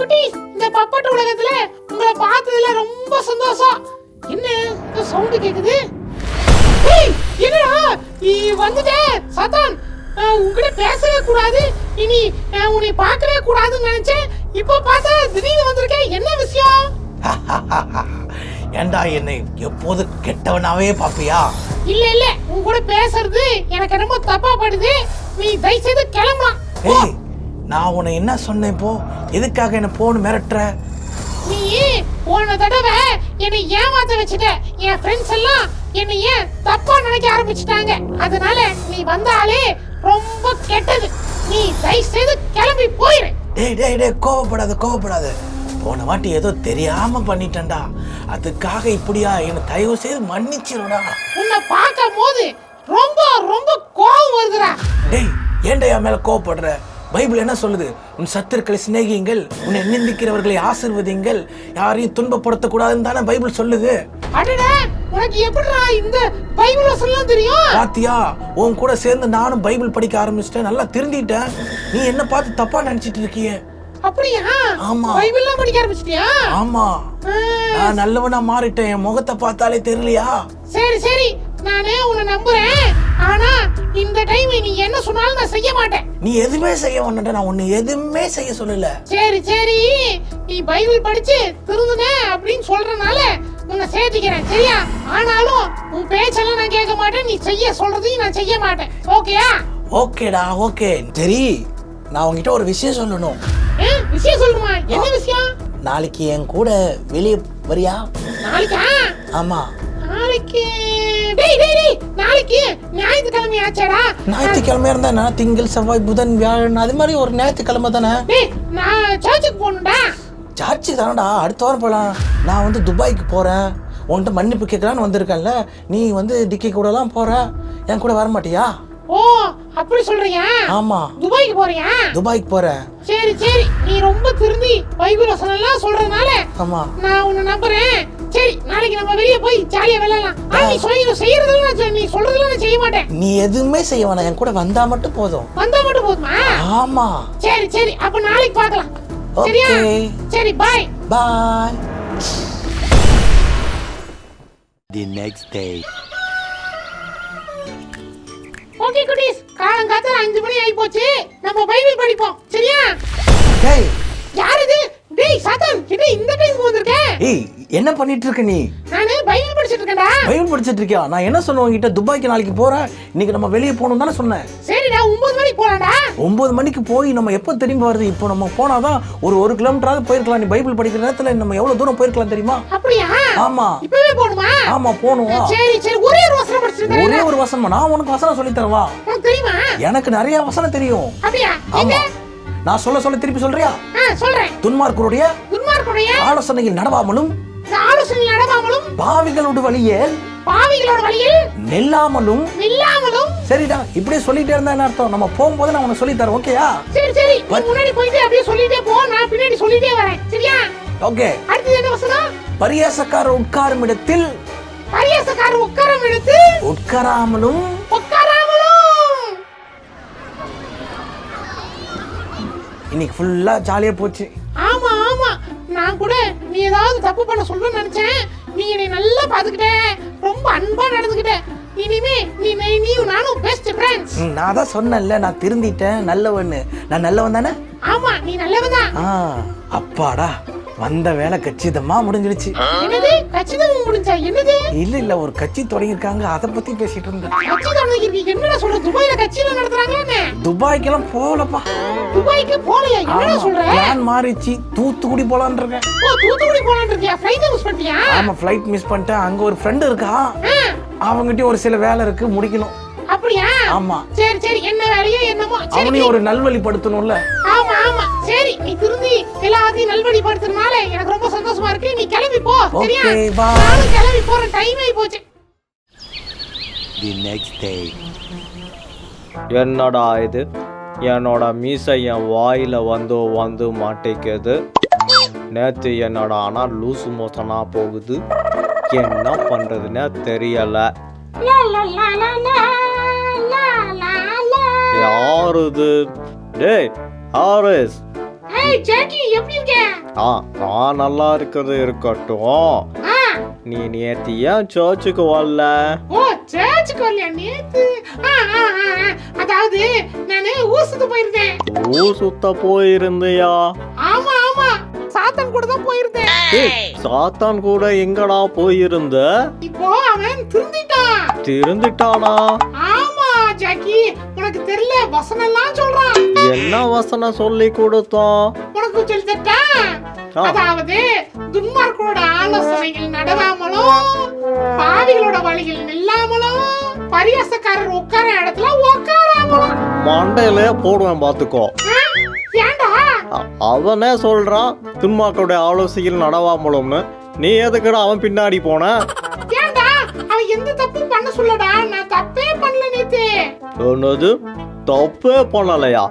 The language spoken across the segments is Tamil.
குட்டி, இந்த பப்பட்ட உலகத்துல உங்களை பார்த்ததுல ரொம்ப சந்தோஷம். என்ன இந்த சவுண்ட் கேக்குது? ஏய், என்னடா நீ வந்துட்ட சத்தான்? உன்கிட்ட பேசவே கூடாது, இனி உன்னை பார்க்கவே கூடாதுன்னு நினைச்சேன். இப்போ பார்த்தா திடீர்னு வந்திருக்கேன், என்ன விஷயம்? ஏண்டா என்னை எப்போது கெட்டவனாவே பாப்பியா? இல்ல இல்ல, உன் கூட பேசுறது எனக்கு ரொம்ப தப்பா படுது. நீ தயவு செய்து கிளம்பலாம். ஏய், நான் உன்னை என்ன சொன்னேன்? இப்போ எதுக்காக என்ன போன்னு மிரட்டுற? நீ போன தடவை என்னை ஏமாத்த வச்சுட்ட. என் ஃப்ரெண்ட்ஸ் எல்லாம் என்னை ஏன் தப்பா நினைக்க ஆரம்பிச்சுட்டாங்க. அதனால நீ வந்தாலே ரொம்ப கெட்டது. நீ தயவு செய்து கிளம்பி போயிரு. டேய் டேய் டேய், கோவப்படாத. போன வாட்டி ஏதோ தெரியாம பண்ணிட்டேன்டா, அதுக்காக இப்படியா? என்ன தயவு செய்து மன்னிச்சிருடா. உன்னை பார்க்கும் போது ரொம்ப ரொம்ப கோவம் வருதுடா. டேய், ஏன்டா என் மேல கோவப்படுற? பைபிள் என்ன சொல்லுது? உன் சத்துருக்களை சிநேகியுங்கள், உன்னை நிந்திக்கிறவர்களை ஆசீர்வதிங்கள், யாரையும் துன்பப்படுத்த கூடாதுன்னு தானே பைபிள் சொல்லுது. அடடா, உனக்கு எப்படிடா இந்த பைபிள் வசனம் தெரியும்? பாத்தியா, உன் கூட சேர்ந்து நானும் பைபிள் படிக்க ஆரம்பிச்சிட்டேன், நல்லா திருந்திட்டேன். நீ என்ன பார்த்து தப்பா நினைச்சிட்டு இருக்கியே? அப்படியா? ஆமா. பைபிள்லாம் படிக்க ஆரம்பிச்சிட்டியா? ஆமா, நான் நல்லவனா மாறிட்டேன். என் முகத்தை பார்த்தாலே தெரியலையா? சரி சரி, நானே உன்னை நம்புறேன். ஆனா இந்த டைம் நீ என்ன சொன்னாலும் நான் செய்ய மாட்டேன். நீ எதுவுமே செய்ய வேண்டாம், நான் உன்னை எதுவுமே செய்ய சொல்லல. சரி சரி, நீ பைபிள் படிச்சு திருந்துன அப்படின்னு சொல்றனால உன்னை சேர்த்துக்கிறேன், சரியா? ஆனாலும் உன் பேச்செல்லாம் நான் கேட்க மாட்டேன், நீ செய்ய சொல்றதையும் நான் செய்ய மாட்டேன். ஓகேயா? ஓகேடா, ஓகே. சரி, நான் உன்கிட்ட ஒரு விஷயம் சொல்லணும். விஷயம் சொல்லுமா? என்ன விஷயம்? நாளைக்கு என் கூட வெளியே வரியா? நாளைக்கா? ஆமா. நாளைக்கு? டேய் டேய் டேய், நாளைக்கு ஞாயிற்றுக்கிழமை ஆச்சேடா. ஞாயிற்றுக்கிழமை இருந்தா என்ன? திங்கள் செவ்வாய் புதன் வியாழன் அது மாதிரி ஒரு ஞாயிற்றுக்கிழமை தானே? டேய், நான் சர்ச்சுக்கு போகணும்டா. சர்ச்சுக்கு தானடா, அடுத்த வாரம் போகலாம். நான் வந்து துபாய்க்கு போறேன், உன்கிட்ட மன்னிப்பு கேட்கலான்னு வந்திருக்கேன்ல. நீ வந்து டிக்கி கூடலாம் போற, என் கூட வர மாட்டியா? ஓ, அப்படி சொல்றியா? ஆமா. துபாய்க்கு போறியா? துபாய்க்கு போறேன். சரி சரி, நீ ரொம்ப திருந்தி பைபிள் வசனம் எல்லாம் சொல்றதுனால ஆமா, நான் உன்னை நம்புறேன். சரி, நாளைக்கு நம்ம வெளியே போய் ஜாலியா விளையாடலாம். நீ செய்யறதெல்லாம் நீ சொல்றதெல்லாம் நான் செய்ய மாட்டேன். நீ எதுவுமே செய்ய வேணாம், என் கூட வந்தா மட்டும் போதும். வந்தா மட்டும் போதுமா? ஆமா. சரி சரி, அப்ப நாளைக்கு பார்க்கலாம், சரியா? சரி, bye bye. The next day. Okay குட்டீஸ், காலங்காத்தால 5 மணி ஆகி போச்சு. நம்ம பைபிள் படிப்போம், சரியா? டேய், யார் இது? டேய் சாத்தான், என்ன இந்த டைம்க்கு வந்திருக்க? ஏய், என்ன பண்ணிட்டு இருக்க நீ? நானே பைபிள் படிச்சிட்டு இருக்கேன்டா. பைபிள் படிச்சிட்டு இருக்கியா? நான் என்ன சொன்னேன் உன்கிட்ட? துபாய்க்கு நாளைக்கு போறேன், இன்னைக்கு நம்ம வெளியே போகணும் தானே சொன்னேன். சரிடா, 9 மணிக்கு போலாம்டா. 9 மணிக்கு போய் நம்ம எப்போ திரும்பி வருது? இப்போ நம்ம போனாதான் ஒரு கிலோமீட்டராவது போயிருக்கலாம். நீ பைபிள் படிக்கிற நேரத்துல நம்ம எவ்வளவு தூரம் போயிருக்கலாம் தெரியுமா? அப்படியா? ஆமா. இப்பவே போணுமா? ஆமா, போணும். சரி சரி, ஒரே ஒரு வசனம் படிச்சிருக்கேன். ஒரே ஒரு வசனம்? நான் உனக்கு வசனம் சொல்லி தரவா? உனக்கு தெரியுமா? எனக்கு நிறைய வசனம் தெரியும். அப்படியா? ஆமா, நான் சொல்ல திருப்பி சொல்றியா? சொல்றேன். துன்மார்க்கருடைய ஆலோசனையில் நடவாமலும் பாவிகளோட வழியில் நில்லாமலும். சரிடா, இப்படியே சொல்லிட்டே இருந்தா என்ன அர்த்தம்? நம்ம போகும்போது நான் உனக்கு சொல்லி தரேன், ஓகேயா? சரி சரி, முன்னாடி போயிட்டு அப்படியே சொல்லிட்டே போ, நான் பின்னாடி சொல்லிட்டே வரேன், சரியா? ஓகே. அடுத்து என்ன வசனம்? பரியாசக்காரர் உட்காரும் இடத்தில் உட்காராமலும். இன்னைக்கு ஃபுல்லா ஜாலியா போச்சு. ஆமா ஆமா, நான் கூட நீ ஏதாவது தப்பு பண்ண சொல்லணும்னு நினைச்சேன். நீ என்னை நல்லா பாத்துக்கிட்ட, ரொம்ப அன்பா நடந்துக்கிட்ட. இனிமே நீயும் நானும் பெஸ்ட் ஃப்ரெண்ட்ஸ். நான் தான் சொன்னேன்ல, நான் திருந்திட்டேன், நல்லவன்னு. நான் நல்லவன் தானே? ஆமா, நீ நல்லவன் தான். அப்பாடா, வந்த வேலை கச்சிதமா முடிஞ்சிடுச்சு. என்னது கச்சிதமா முடிஞ்சா? என்னது? இல்ல ஒரு கட்சி தொடங்கிருக்காங்க, அத பத்தி பேசிட்டு இருந்தேன். கட்சி தொடங்கிருக்கீங்க? என்னடா சொல்ற? துபாயில கட்சிலாம் நடத்துறாங்களே? துபாய்க்கெல்லாம் போகலப்பா. துபாய்க்கு போலையா? என்னடா சொல்ற? பிளான் மாறிச்சு, தூத்துக்குடி போலான்னு இருக்கேன். ஓ, தூத்துக்குடி போலான்னு இருக்கியா? ஃளைட் மிஸ் பண்ணிட்டியா? ஆமா, ஃளைட் மிஸ் பண்ணிட்டேன். அங்க ஒரு ஃப்ரெண்ட் இருக்கா, அவங்கிட்ட ஒரு சில வேலை இருக்கு, முடிக்கணும். அப்படியா? ஆமா. சரி சரி, என்ன வேலையோ என்னமோ. அவனே ஒரு நல்வழிப்படுத்தணும்ல. ஆமா ஆமா, சரி, நீ திருந்தி எல்லாத்தையும் நல்வழிப்படுத்துறதுனால எனக்கு ரொம்ப சந்தோஷமா இருக்கு. நீ கிளம்பி போ, சரியா? நானும் கிளம்பி போறேன், டைம் ஆகி போச்சு. The next day. என்னடா இது? என்னோட மீசை என் வாயில வந்து மாட்டேங்குது. நேற்று என்னடா ஆனால் லூசு மோசனா போகுது. என்ன பண்றதுன்னு தெரியல. யாருது? டேய் ஹாரிஸ், ஏய் ஜாக்கி எப்படி இருக்க? நான் நல்லா இருக்கிறது இருக்கட்டும். ஆ, நீ நேத்து ஏன் சர்ச்சுக்கு வரல? ஓ சர்ச்சுக்கு வரலையா நேத்து? அதாவது நானு ஊர் சுத்த போயிருந்தேன். ஊர் சுத்த போயிருந்தியா? ஆமா ஆமா, சாத்தான் கூட தான் போயிருந்தேன். சாத்தான் கூட எங்கடா போயிருந்த? இப்போ அவன் திருந்திட்டான். திருந்திட்டானா? ஆமா ஜாக்கி, உனக்கு தெரியல, வசனம் எல்லாம் சொல்றான். என்ன வசனம் சொல்லி கொடுத்தோம்? உனக்கு சொல்லி தட்டா? அதாவது துன்மார்க்கரோட ஆலோசனைகள் நடவாமலும், பாவிகளோட வழிகள் நில்லாமலும், பரியாசக்காரர் உட்கார இடத்துல உட்காராமலும். மண்டையில போடுவேன் பாத்துக்கோ. ஏண்டா? அவனே சொல்றான் துன்மார்க்கருடைய ஆலோசனையில் நடவாமலும்னு. நீ எதுக்குடா அவன் பின்னாடி போன? ஏண்டா, அவன் எந்த தப்பும் பண்ண சொல்லடா. நான் தப்பே பண்ணல நேத்து. என்னது தப்பே பண்ணலையா?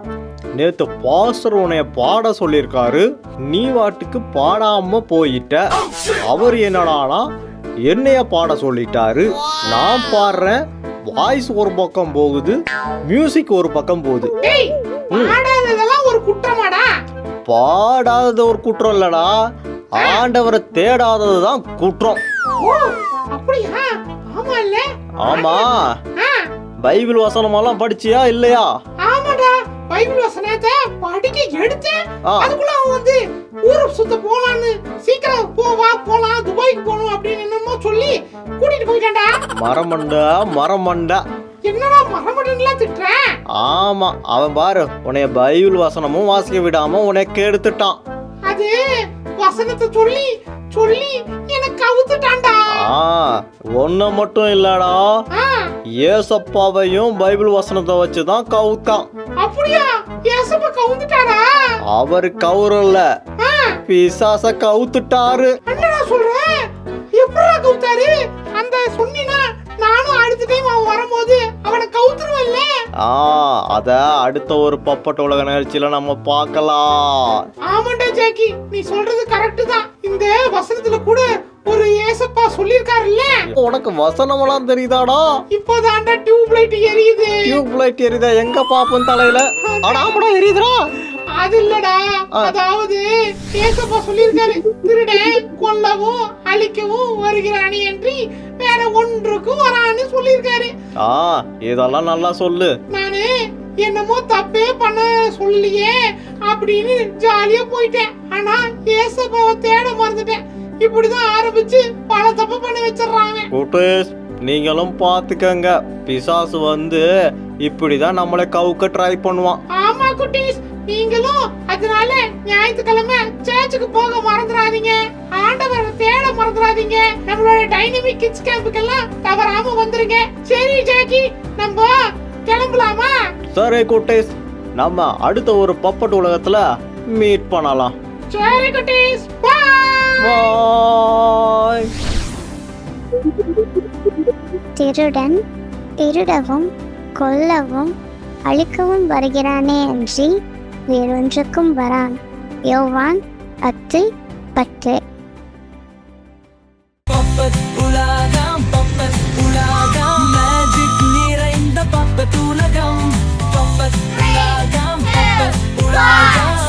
நேத்து பாஸ்டர் உன்னைய பாட சொல்லியிருக்காரு, நீ வாட்டுக்கு பாடாம போயிட்ட. அவர் என்னடானா என்னைய பாட சொல்லிட்டாரு. நான் பாடுறேன், வாய்ஸ் ஒரு பக்கம் போகுது, மியூசிக் ஒரு பக்கம் போகுது. டேய், பாடாததெல்லாம் ஒரு குற்றமாடா? பாடாதது ஒரு குற்றம் இல்லடா, ஆண்டவரை தேடாததுதான் குற்றம். ஓ அப்படியா? ஆமா இல்ல? ஆமா. ஆ, பைபிள் வசனமெல்லாம் படிச்சியா இல்லையா? ஆமாடா, பைபிள் வசனத்தை படிக்க எடுத்தேன். அதுக்குள்ள அவன் வந்து ஊரை சுத்த போலான்னு, சீக்கிரம் போலாம் துபாய்க்கு போகணும் அப்படின்னு என்னமோ சொல்லி கூட்டிட்டு போயிட்டான்டா. மரமண்டா என்னடா மரமண்டன்லாம் திட்டுற? ஆமா, அவன் பாரு உன்னைய பைபிள் வசனமும் வாசிக்க விடாம உனக்கு எடுத்துட்டான். அது வசனத்தை சொல்லி சொல்லி எனக்கு கவுத்துட்டான்டா. ஒன்ன மட்டும் இல்லடா, ஏசப்பாவையும் பைபிள் வசனத்தை வச்சுதான் கவுத்தான். அப்படியா? ஏசப்பா கவுந்துட்டாரா? அவரு கவுரல்ல, பிசாச கவுத்துட்டாரு. என்னடா சொல்ற? எப்படா கவுத்தாரு? அந்த சொன்னினா நானும் அடுத்த டைம் அவன் வரும்போது அவனை கவுத்துருவேன்ல. அத அடுத்த ஒரு பப்பட்ட உலக நிகழ்ச்சியில நம்ம பார்க்கலாம். ஆமாண்டா ஜாக்கி, நீ சொல்றது கரெக்ட் தான். இந்த வசனத்துல கூட ஒரு ஏசப்பா சொல்லிருக்காருல்ல. உனக்கு வசனமெல்லாம் தெரியுதாடா? இப்போதான்டா டியூப் லைட் எரியுது. டியூப் லைட் எரியுதா? எங்க பாப்போம் தலையில? அடாமடா எரியுதுடா. அது இல்லடா, அதாவது ஏசப்பா சொல்லிருக்காரு, திருடன் கொல்லவும் அழிக்கவும் வருகிறானே என்று வேற ஒன்றுக்கும் வரான்னு சொல்லிருக்காரு. இதெல்லாம் நல்லா சொல்லு. நானு என்னமோ தப்பே பண்ண சொல்லியே அப்படின்னு ஜாலியா போயிட்டேன். ஆனா ஏசப்பாவை தேட மறந்துட்டேன். இப்படிதான் ஆரம்பிச்சு பல தப்பு பண்ண வச்சிடறாங்க. நீங்களும் பாத்துக்கங்க, பிசாசு வந்து இப்படிதான் நம்மளை கவுக்க ட்ரை பண்ணுவான். ஆமா குட்டீஸ், நீங்களும் அதனால ஞாயிற்றுக்கிழமை சர்ச்சுக்கு போக மறந்துடாதீங்க. ஆண்டவரை தேட மறந்துடாதீங்க. நம்மளோட டைனமிக் கிட்ஸ் கேம்புக்கெல்லாம் தவறாம வந்துருங்க. சரி ஜாக்கி, நம்ம கிளம்பலாமா? சரி குட்டீஸ், நம்ம அடுத்த ஒரு பப்பட் உலகத்துல மீட் பண்ணலாம். சரி குட்டீஸ், பாய். திருடன் திருடவும் கொல்லவும் அழிக்கவும் வருகிறானே அன்றி வேறொன்றுக்கும் வரான். யோவான் 10:10. பப்பட் உலகம், பப்பட் உலகம், மேஜிக் நிறைந்த பப்பட் உலகம், பப்பட் உலகம், பப்பட் உலகம்.